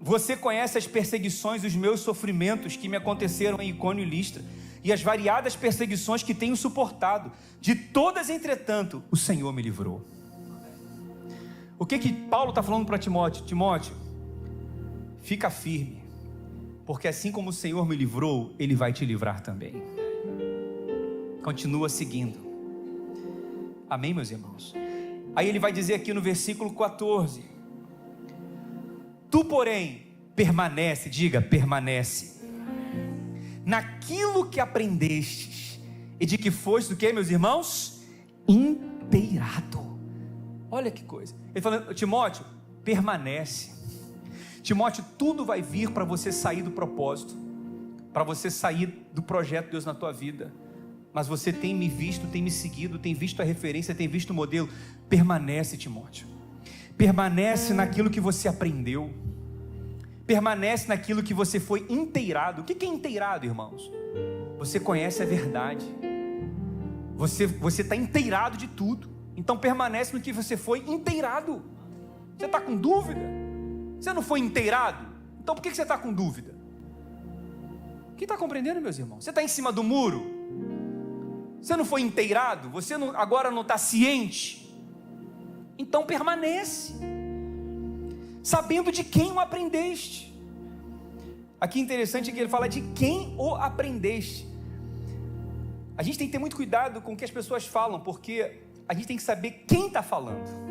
você conhece as perseguições, os meus sofrimentos que me aconteceram em Icônio e Listra, e as variadas perseguições que tenho suportado. De todas, entretanto, o Senhor me livrou. O que Paulo está falando para Timóteo? Timóteo, fica firme, porque assim como o Senhor me livrou, Ele vai te livrar também. Continua seguindo. Amém, meus irmãos? Aí ele vai dizer aqui no versículo 14: tu, porém, permanece, diga, permanece, naquilo que aprendestes, e de que foste, o que, meus irmãos? Inteirado. Olha que coisa. Ele falando: Timóteo, permanece. Timóteo, tudo vai vir para você sair do propósito, para você sair do projeto de Deus na tua vida. Mas você tem me visto, tem me seguido, tem visto a referência, tem visto o modelo. Permanece, Timóteo. Permanece naquilo que você aprendeu. Permanece naquilo que você foi inteirado. O que é inteirado, irmãos? Você conhece a verdade. Você está inteirado de tudo. Então permanece no que você foi inteirado. Você está com dúvida? Você não foi inteirado? Então por que você está com dúvida? Quem está compreendendo, meus irmãos? Você está em cima do muro? Você não foi inteirado? Você agora não está ciente? Então permanece, sabendo de quem o aprendeste. Aqui interessante é que ele fala de quem o aprendeste. A gente tem que ter muito cuidado com o que as pessoas falam, porque a gente tem que saber quem está falando,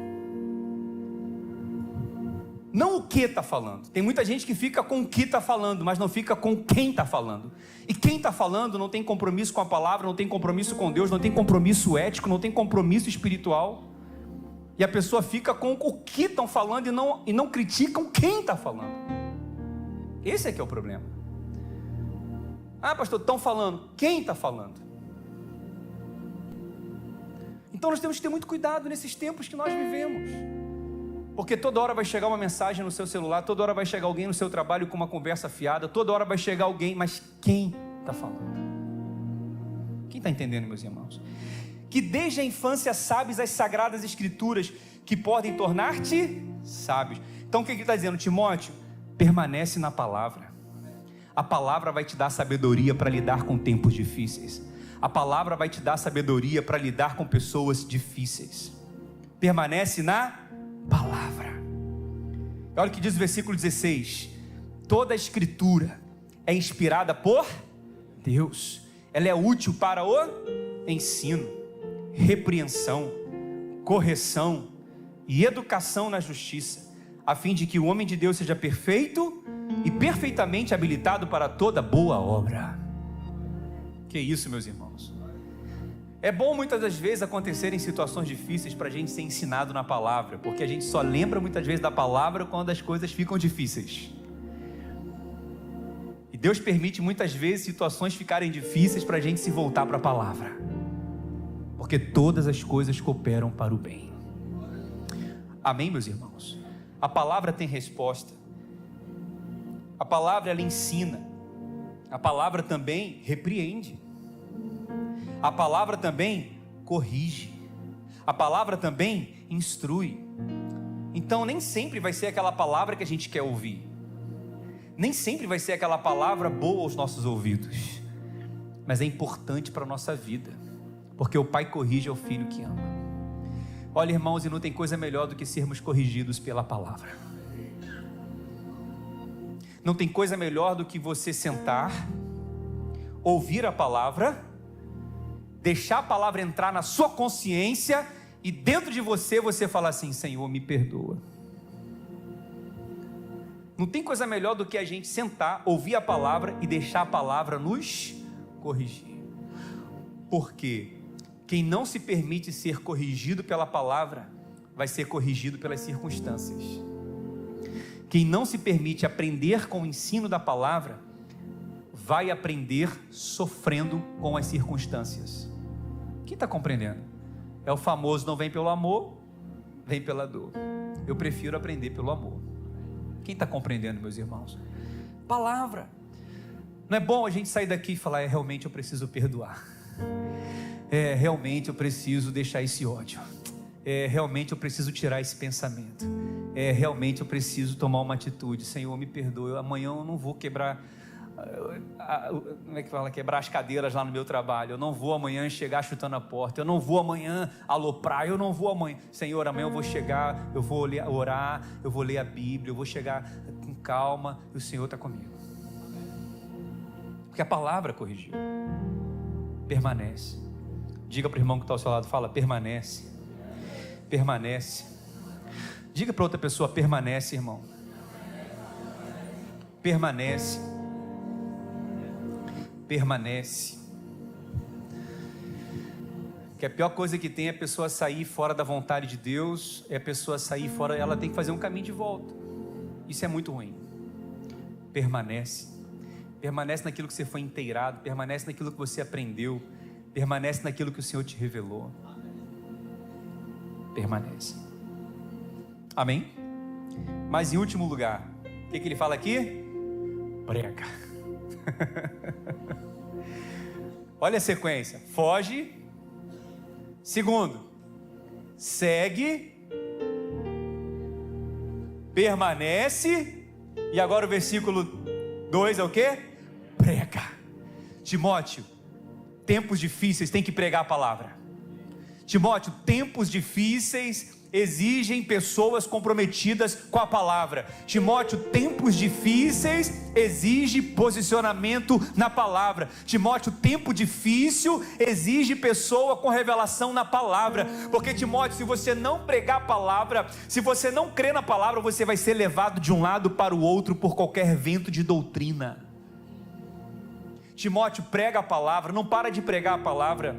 não o que está falando. Tem muita gente que fica com o que está falando, mas não fica com quem está falando. E quem está falando não tem compromisso com a palavra, não tem compromisso com Deus, não tem compromisso ético, não tem compromisso espiritual. E a pessoa fica com o que estão falando e não criticam quem está falando. Esse é que é o problema. Ah, pastor, estão falando. Quem está falando? Então nós temos que ter muito cuidado nesses tempos que nós vivemos. Porque toda hora vai chegar uma mensagem no seu celular, toda hora vai chegar alguém no seu trabalho com uma conversa fiada, toda hora vai chegar alguém, mas quem está falando? Quem está entendendo, meus irmãos? Que desde a infância sabes as sagradas escrituras, que podem tornar-te sábios. Então o que ele está dizendo? Timóteo, permanece na palavra. A palavra vai te dar sabedoria para lidar com tempos difíceis. A palavra vai te dar sabedoria para lidar com pessoas difíceis. Permanece na palavra. Olha o que diz o versículo 16: toda a escritura é inspirada por Deus. Ela é útil para o ensino, repreensão, correção e educação na justiça, a fim de que o homem de Deus seja perfeito e perfeitamente habilitado para toda boa obra. Que isso, meus irmãos. É bom muitas das vezes acontecerem situações difíceis para a gente ser ensinado na palavra, porque a gente só lembra muitas vezes da palavra quando as coisas ficam difíceis. E Deus permite muitas vezes situações ficarem difíceis para a gente se voltar para a palavra, porque todas as coisas cooperam para o bem. Amém, meus irmãos? A palavra tem resposta. A palavra, ela ensina. A palavra também repreende. A palavra também corrige. A palavra também instrui. Então nem sempre vai ser aquela palavra que a gente quer ouvir. Nem sempre vai ser aquela palavra boa aos nossos ouvidos. Mas é importante para a nossa vida, porque o pai corrige ao filho que ama. Olha, irmãos, e não tem coisa melhor do que sermos corrigidos pela palavra. Não tem coisa melhor do que você sentar, ouvir a palavra, deixar a palavra entrar na sua consciência e dentro de você, você falar assim: Senhor, me perdoa. Não tem coisa melhor do que a gente sentar, ouvir a palavra e deixar a palavra nos corrigir. Porque quem não se permite ser corrigido pela palavra, vai ser corrigido pelas circunstâncias. Quem não se permite aprender com o ensino da palavra, vai aprender sofrendo com as circunstâncias. Quem está compreendendo? É o famoso: não vem pelo amor, vem pela dor. Eu prefiro aprender pelo amor. Quem está compreendendo, meus irmãos? Palavra. Não é bom a gente sair daqui e falar: realmente eu preciso perdoar. Realmente eu preciso deixar esse ódio. Realmente eu preciso tirar esse pensamento. Realmente eu preciso tomar uma atitude. Senhor, me perdoe. Amanhã eu não vou quebrar... como é que fala? Quebrar as cadeiras lá no meu trabalho. Eu não vou amanhã chegar chutando a porta. Eu não vou amanhã aloprar. Eu não vou amanhã. Senhor, amanhã eu vou chegar, eu vou orar, eu vou ler a Bíblia, eu vou chegar com calma e o Senhor está comigo. Porque a palavra corrigiu. Permanece. Diga para o irmão que está ao seu lado, fala: permanece. Permanece. Diga para outra pessoa: permanece, irmão. Permanece. Permanece. Que a pior coisa que tem é a pessoa sair fora da vontade de Deus, é a pessoa sair fora, ela tem que fazer um caminho de volta. Isso é muito ruim. Permanece. Permanece naquilo que você foi inteirado, permanece naquilo que você aprendeu, permanece naquilo que o Senhor te revelou. Permanece. Amém? Mas em último lugar, o que ele fala aqui? Prega. Olha a sequência: foge. Segundo, segue. Permanece. E agora o versículo 2 é o quê? Prega. Timóteo, tempos difíceis tem que pregar a palavra. Timóteo, tempos difíceis exigem pessoas comprometidas com a palavra. Timóteo, tempos difíceis exige posicionamento na palavra. Timóteo, tempo difícil exige pessoa com revelação na palavra. Porque, Timóteo, se você não pregar a palavra, se você não crer na palavra, você vai ser levado de um lado para o outro por qualquer vento de doutrina. Timóteo, prega a palavra, não para de pregar a palavra.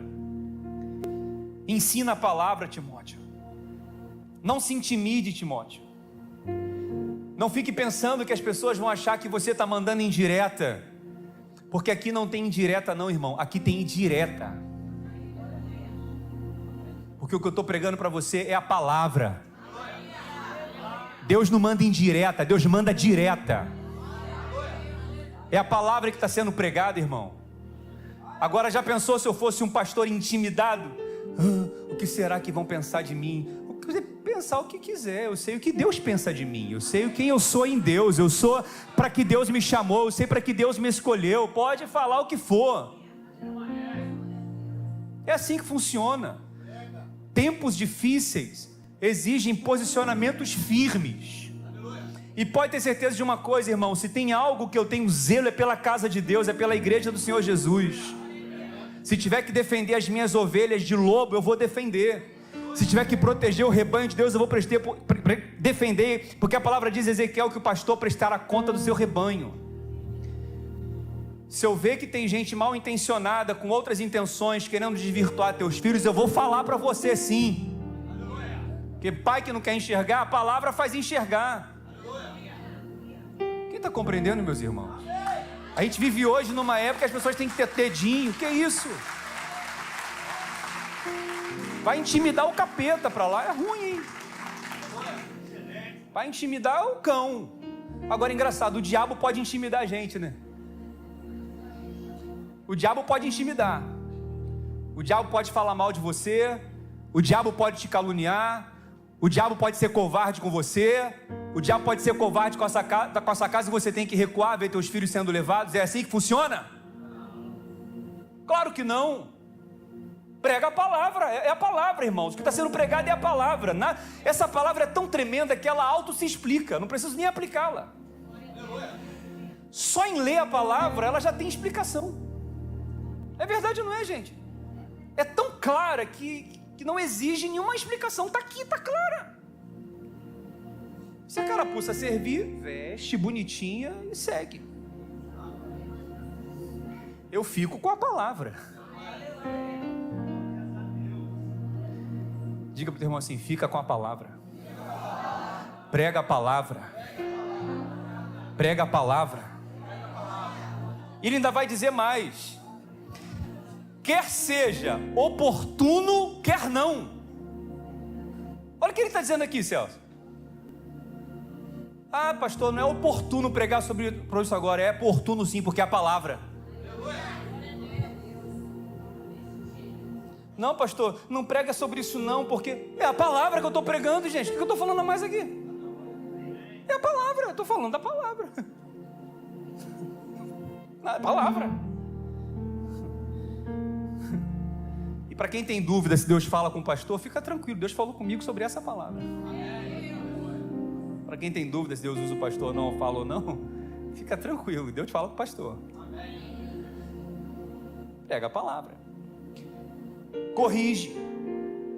Ensina a palavra, Timóteo. Não se intimide, Timóteo. Não fique pensando que as pessoas vão achar que você está mandando indireta, porque aqui não tem indireta não, irmão, aqui tem indireta. Porque o que eu estou pregando para você é a palavra. Deus não manda indireta, Deus manda direta. É a palavra que está sendo pregada, irmão. Agora, já pensou se eu fosse um pastor intimidado? O que será que vão pensar de mim? Você pensar o que quiser, eu sei o que Deus pensa de mim, eu sei quem eu sou em Deus, eu sou para que Deus me chamou, eu sei para que Deus me escolheu, pode falar o que for. É assim que funciona. Tempos difíceis exigem posicionamentos firmes. E pode ter certeza de uma coisa, irmão, se tem algo que eu tenho zelo, é pela casa de Deus, é pela igreja do Senhor Jesus. Se tiver que defender as minhas ovelhas de lobo, eu vou defender. Se tiver que proteger o rebanho de Deus, eu vou defender, porque a palavra diz, Ezequiel, que o pastor prestará conta do seu rebanho. Se eu ver que tem gente mal intencionada, com outras intenções, querendo desvirtuar teus filhos, eu vou falar para você sim. Porque pai que não quer enxergar, a palavra faz enxergar. Quem está compreendendo, meus irmãos? A gente vive hoje numa época que as pessoas têm que ter dedinho. Que isso? Vai intimidar o capeta para lá, é ruim, hein? Vai intimidar o cão. Agora, engraçado, o diabo pode intimidar a gente, né? O diabo pode intimidar. O diabo pode falar mal de você. O diabo pode te caluniar. O diabo pode ser covarde com você. O diabo pode ser covarde com a sua casa e você tem que recuar, ver teus filhos sendo levados. É assim que funciona? Claro que não. Prega a palavra, é a palavra, irmãos. O que está sendo pregado é a palavra. Essa palavra é tão tremenda que ela auto se explica. Não preciso nem aplicá-la. Só em ler a palavra ela já tem explicação. É verdade ou não é, gente? É tão clara que não exige nenhuma explicação. Está aqui, está clara. Se a carapuça servir, veste bonitinha e segue. Eu fico com a palavra. Diga para o teu irmão assim, fica com a palavra. Prega a palavra. Prega a palavra. Ele ainda vai dizer mais. Quer seja oportuno, quer não. Olha o que ele está dizendo aqui, Celso. Ah, pastor, não é oportuno pregar sobre isso agora. É oportuno sim, porque é a palavra. Não, pastor, não prega sobre isso não, porque é a palavra que eu estou pregando, gente. O que eu estou falando a mais aqui? É a palavra, eu estou falando da palavra. A palavra. E para quem tem dúvida se Deus fala com o pastor, fica tranquilo, Deus falou comigo sobre essa palavra. Para quem tem dúvida se Deus usa o pastor não, ou fala ou não, fica tranquilo, Deus fala com o pastor. Pega a palavra. Corrige,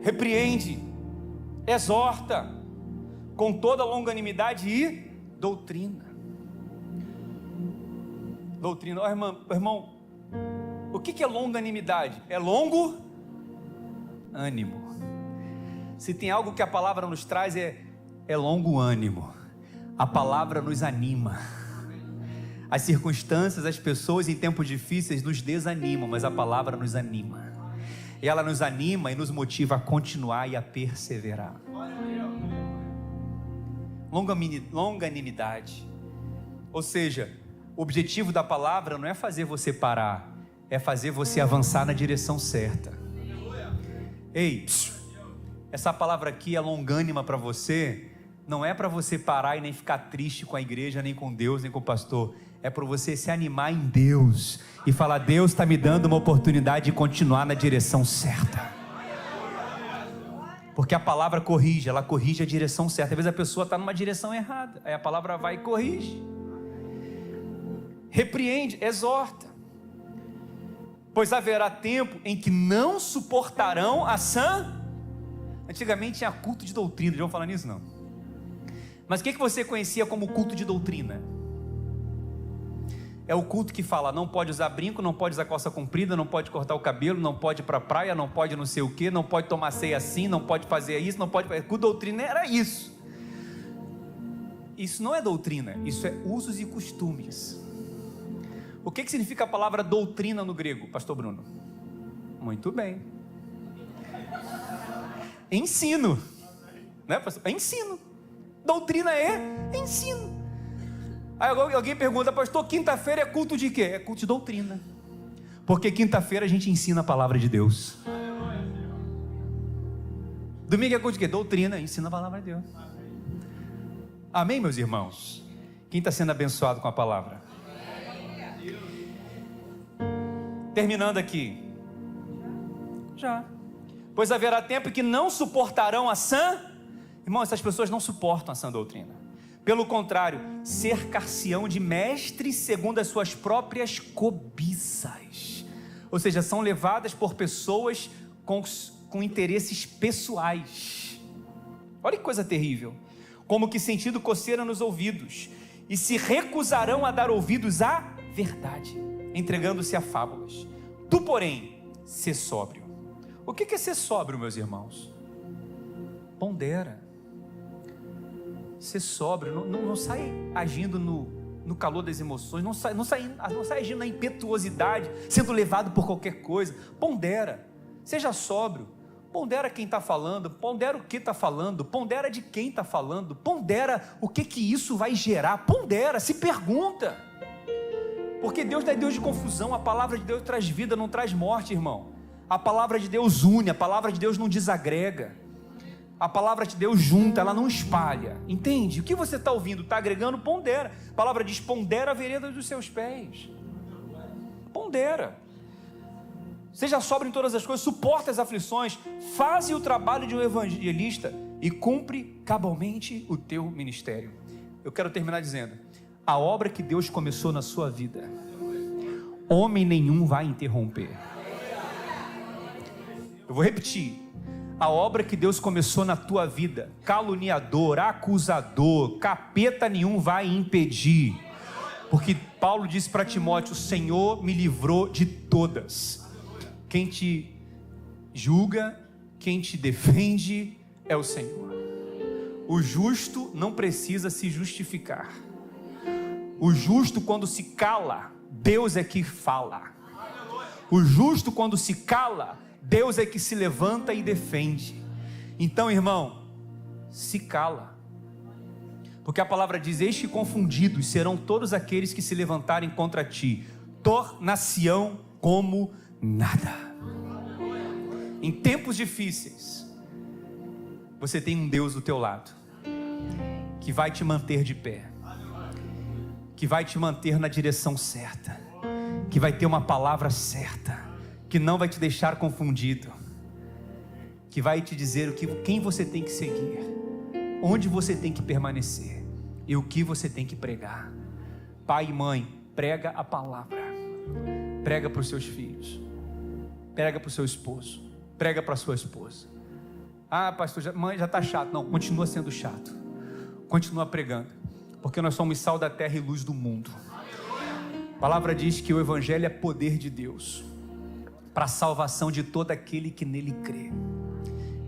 repreende, exorta, com toda longanimidade e doutrina. Doutrina, irmão, o que é longanimidade? É longo ânimo. Se tem algo que a palavra nos traz é longo ânimo. A palavra nos anima. As circunstâncias, as pessoas em tempos difíceis nos desanimam, mas a palavra nos anima. E ela nos anima e nos motiva a continuar e a perseverar. Longanimidade. Ou seja, o objetivo da palavra não é fazer você parar, é fazer você avançar na direção certa. Ei, essa palavra aqui é longânima para você, não é para você parar e nem ficar triste com a igreja, nem com Deus, nem com o pastor. É para você se animar em Deus e falar, Deus está me dando uma oportunidade de continuar na direção certa. Porque a palavra corrige, ela corrige a direção certa. Às vezes a pessoa está numa direção errada, aí a palavra vai e corrige. Repreende, exorta. Pois haverá tempo em que não suportarão a sã. Antigamente tinha culto de doutrina, já vamos falar nisso não? Mas o que você conhecia como culto de doutrina? É o culto que fala, não pode usar brinco, não pode usar calça comprida, não pode cortar o cabelo, não pode ir para a praia, não pode não sei o que, não pode tomar ceia assim, não pode fazer isso, não pode... Culto de doutrina era isso. Isso não é doutrina, isso é usos e costumes. O que significa a palavra doutrina no grego, pastor Bruno? Muito bem. Ensino. Né, pastor? É ensino. Doutrina é ensino. Aí alguém pergunta, pastor, quinta-feira é culto de quê? É culto de doutrina. Porque quinta-feira a gente ensina a palavra de Deus. Domingo é culto de quê? Doutrina, ensina a palavra de Deus. Amém, meus irmãos? Quem está sendo abençoado com a palavra? Terminando aqui. Já. Pois haverá tempo que não suportarão a sã. Irmão, essas pessoas não suportam a sã doutrina. Pelo contrário, cercar-se-ão de mestres segundo as suas próprias cobiças. Ou seja, são levadas por pessoas com interesses pessoais. Olha que coisa terrível. Como que sentindo coceira nos ouvidos, e se recusarão a dar ouvidos à verdade, entregando-se a fábulas. Tu, porém, sê sóbrio. O que é ser sóbrio, meus irmãos? Pondera. Ser sóbrio, não sai agindo no calor das emoções, não sai agindo na impetuosidade, sendo levado por qualquer coisa. Pondera, seja sóbrio. Pondera quem está falando, pondera o que está falando, pondera de quem está falando, pondera o que isso vai gerar, pondera, se pergunta. Porque Deus não é Deus de confusão, a palavra de Deus traz vida, não traz morte, irmão. A palavra de Deus une, a palavra de Deus não desagrega. A palavra de Deus junta, ela não espalha. Entende? O que você está ouvindo? Está agregando? Pondera. A palavra diz: pondera a vereda dos seus pés. Pondera. Seja sóbrio em todas as coisas, suporta as aflições, faze o trabalho de um evangelista e cumpre cabalmente o teu ministério. Eu quero terminar dizendo: a obra que Deus começou na sua vida, homem nenhum vai interromper. Eu vou repetir: a obra que Deus começou na tua vida, caluniador, acusador, capeta nenhum vai impedir. Porque Paulo disse para Timóteo: o Senhor me livrou de todas. Quem te julga, quem te defende é o Senhor. O justo não precisa se justificar. O justo, quando se cala, Deus é que fala. O justo, quando se cala, Deus é que se levanta e defende. Então, irmão, se cala. Porque a palavra diz: eis que confundidos serão todos aqueles que se levantarem contra ti, tornar-se-ão como nada. Em tempos difíceis, você tem um Deus do teu lado, que vai te manter de pé, que vai te manter na direção certa, que vai ter uma palavra certa, que não vai te deixar confundido, que vai te dizer quem você tem que seguir, onde você tem que permanecer e o que você tem que pregar. Pai e mãe, prega a palavra, prega para os seus filhos, prega para o seu esposo, prega para a sua esposa. Ah, pastor, mãe, já está chato. Não, continua sendo chato, continua pregando, porque nós somos sal da terra e luz do mundo. A palavra diz que o evangelho é poder de Deus para a salvação de todo aquele que nele crê.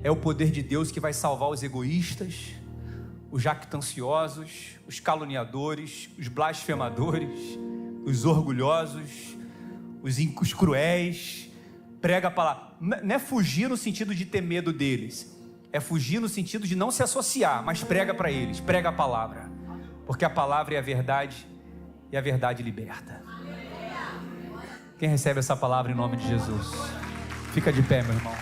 É o poder de Deus que vai salvar os egoístas, os jactanciosos, os caluniadores, os blasfemadores, os orgulhosos, os cruéis. Prega a palavra. Não é fugir no sentido de ter medo deles, é fugir no sentido de não se associar, mas prega para eles, prega a palavra, porque a palavra é a verdade e a verdade liberta. Quem recebe essa palavra em nome de Jesus? Fica de pé, meu irmão.